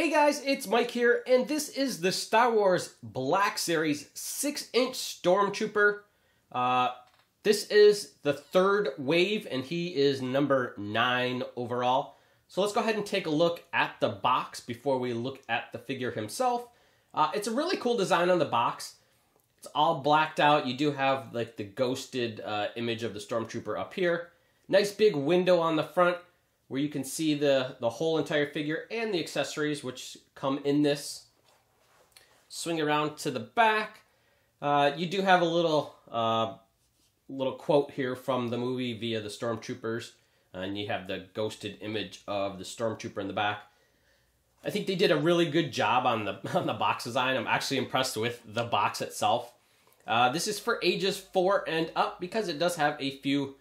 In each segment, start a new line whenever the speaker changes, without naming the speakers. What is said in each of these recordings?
Hey guys, it's Mike here, and this is the Star Wars Black Series 6-inch Stormtrooper. This is the third wave, and he is number 9 overall. So let's go ahead and take a look at the box before we look at the figure himself. It's a really cool design on the box. It's all blacked out. You do have like the ghosted image of the Stormtrooper up here. Nice big window on the front where you can see the whole entire figure and the accessories which come in this. Swing around to the back. You do have a little quote here from the movie via the Stormtroopers, and you have the ghosted image of the Stormtrooper in the back. I think they did a really good job on the box design. I'm actually impressed with the box itself. This is for ages 4 and up because it does have a few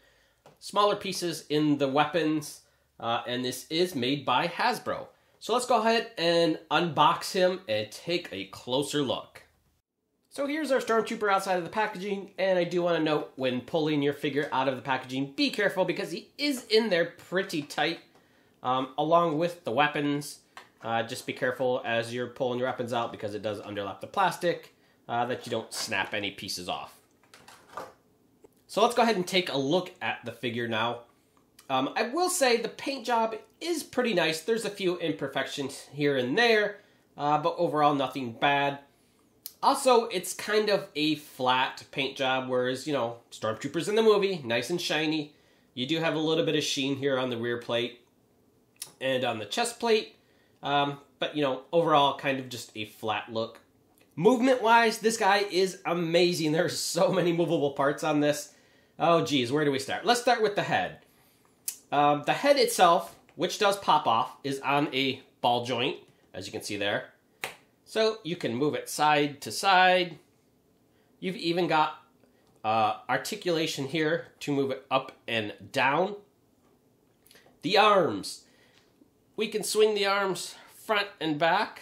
smaller pieces in the weapons. And this is made by Hasbro. So let's go ahead and unbox him and take a closer look. So here's our Stormtrooper outside of the packaging, and I do want to note when pulling your figure out of the packaging, be careful because he is in there pretty tight, along with the weapons. Just be careful as you're pulling your weapons out because it does underlap the plastic, that you don't snap any pieces off. So let's go ahead and take a look at the figure now. I will say the paint job is pretty nice. There's a few imperfections here and there, but overall nothing bad. Also, it's kind of a flat paint job, whereas, you know, Stormtroopers in the movie, nice and shiny. You do have a little bit of sheen here on the rear plate and on the chest plate, but, you know, overall kind of just a flat look. Movement-wise, this guy is amazing. There's so many movable parts on this. Oh, geez, where do we start? Let's start with the head. The head itself, which does pop off, is on a ball joint, as you can see there. So you can move it side to side. You've even got articulation here to move it up and down. The arms. We can swing the arms front and back.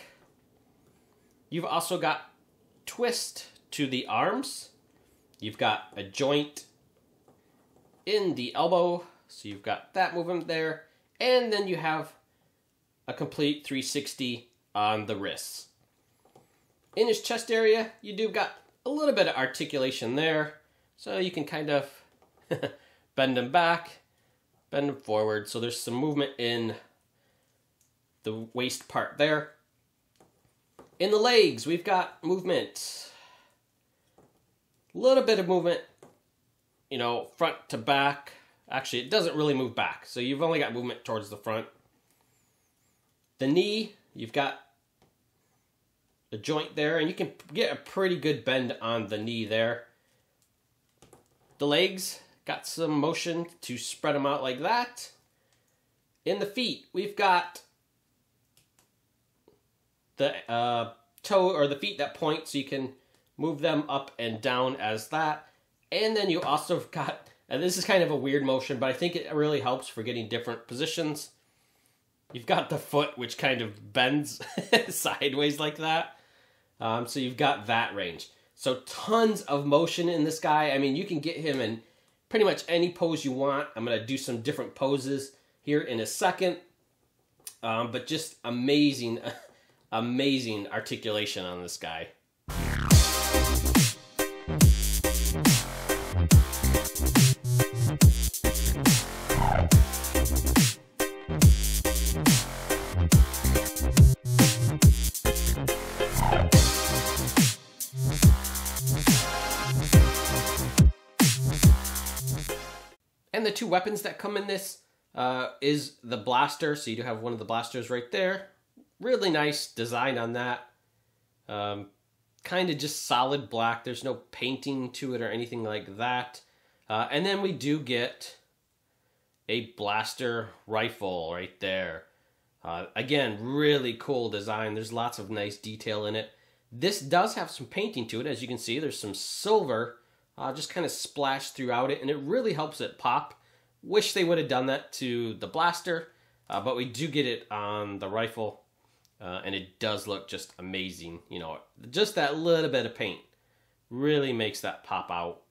You've also got twist to the arms. You've got a joint in the elbow. So you've got that movement there, and then you have a complete 360 on the wrists. In his chest area, you do got a little bit of articulation there, so you can kind of bend him back, bend him forward, so there's some movement in the waist part there. In the legs, we've got movement, a little bit of movement, you know, front to back. Actually, it doesn't really move back, so you've only got movement towards the front. The knee, you've got a joint there, and you can get a pretty good bend on the knee there. The legs, got some motion to spread them out like that. In the feet, we've got the toe or the feet that point, so you can move them up and down as that. And then you also got, and this is kind of a weird motion, but I think it really helps for getting different positions. You've got the foot, which kind of bends sideways like that. So you've got that range. So tons of motion in this guy. I mean, you can get him in pretty much any pose you want. I'm going to do some different poses here in a second. But just amazing, amazing articulation on this guy. And the two weapons that come in this is the blaster. So you do have one of the blasters right there. Really nice design on that. Kind of just solid black. There's no painting to it or anything like that. And then we do get a blaster rifle right there. Again, really cool design. There's lots of nice detail in it. This does have some painting to it. As you can see, there's some silver just kind of splashed throughout it, and it really helps it pop. Wish they would have done that to the blaster, but we do get it on the rifle, and it does look just amazing. You know, just that little bit of paint really makes that pop out.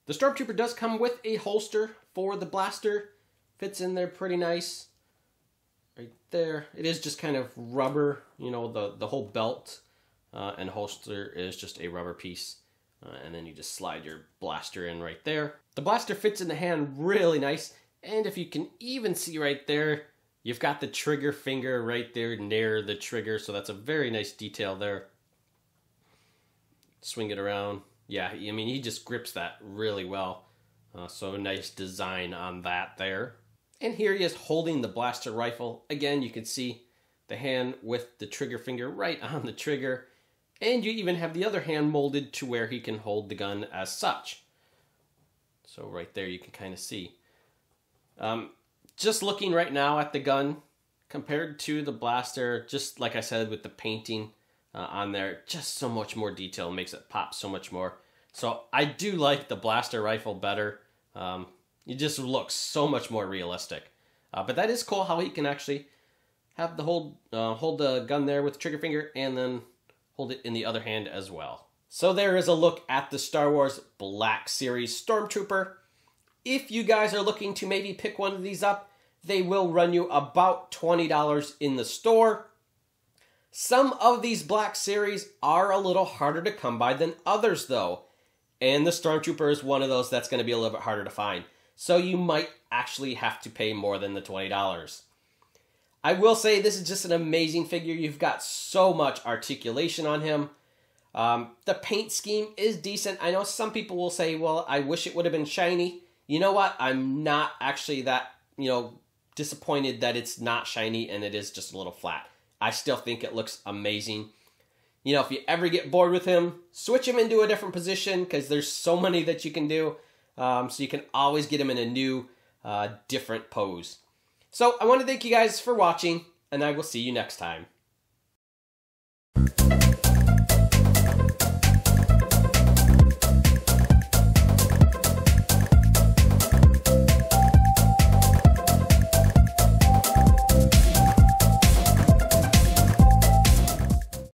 The Stormtrooper does come with a holster for the blaster. Fits in there pretty nice. Right there. It is just kind of rubber, you know, the whole belt and holster is just a rubber piece. And then you just slide your blaster in right there. The blaster fits in the hand really nice. And if you can even see right there, you've got the trigger finger right there near the trigger. So that's a very nice detail there. Swing it around. Yeah, I mean, he just grips that really well. So nice design on that there. And here he is holding the blaster rifle. Again, you can see the hand with the trigger finger right on the trigger. And you even have the other hand molded to where he can hold the gun as such. So right there you can kind of see. Just looking right now at the gun, compared to the blaster, just like I said with the painting on there, just so much more detail makes it pop so much more. So I do like the blaster rifle better. It just looks so much more realistic. But that is cool how he can actually have the hold the gun there with the trigger finger and then hold it in the other hand as well. So there is a look at the Star Wars Black Series Stormtrooper. If you guys are looking to maybe pick one of these up, they will run you about $20 in the store. Some of these Black Series are a little harder to come by than others though. And the Stormtrooper is one of those that's going to be a little bit harder to find. So you might actually have to pay more than the $20. I will say this is just an amazing figure. You've got so much articulation on him. The paint scheme is decent. I know some people will say, well, I wish it would have been shiny. You know what? I'm not actually that, disappointed that it's not shiny and it is just a little flat. I still think it looks amazing. If you ever get bored with him, switch him into a different position because there's so many that you can do. So you can always get him in a new, different pose. So I want to thank you guys for watching, and I will see you next time.